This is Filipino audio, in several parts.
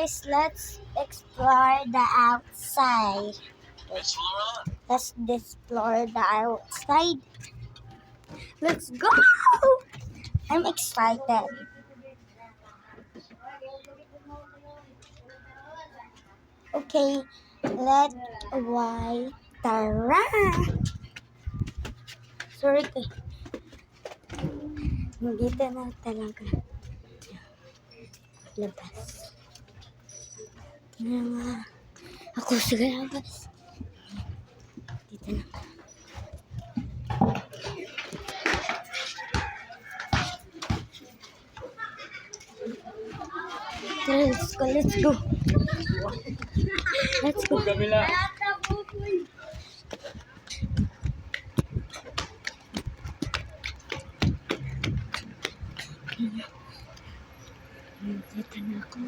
guys, let's explore the outside. Let's explore the outside. Let's go! I'm excited. Okay, let's why tara. Sorry ko. Nandito na talaga. Labas. Ako sa labas. Dito na. Let's go, let's go. Let's go. Dito na ako.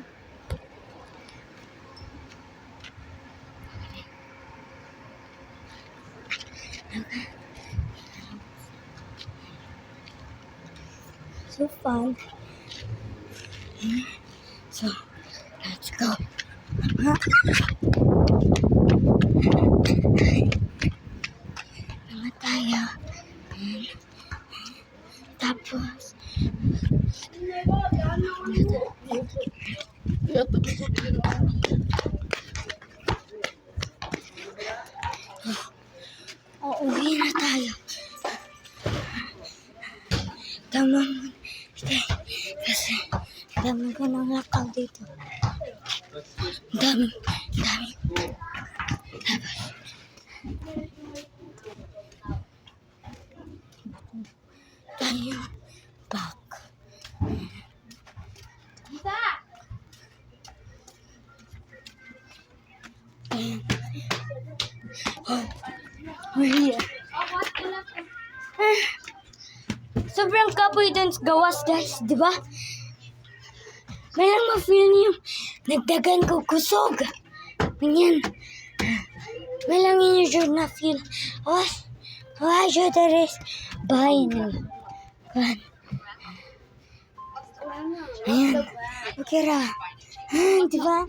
So fun. So, let's go. Naman tayo. Tapos, uuwi na tayo. Tama mo. Kasi, dami ko ng lakaw dito. Dami. Tapos, tayo back. And, we're here. Sobrang kapoy dun sa gawas, guys, di ba? May lang ma-feel niyo. Nagdagan ko kusog. Ganyan. May lang yun yung na-feel. Why should there is buy na? Kan. Ayan. Okay ra. Di ba?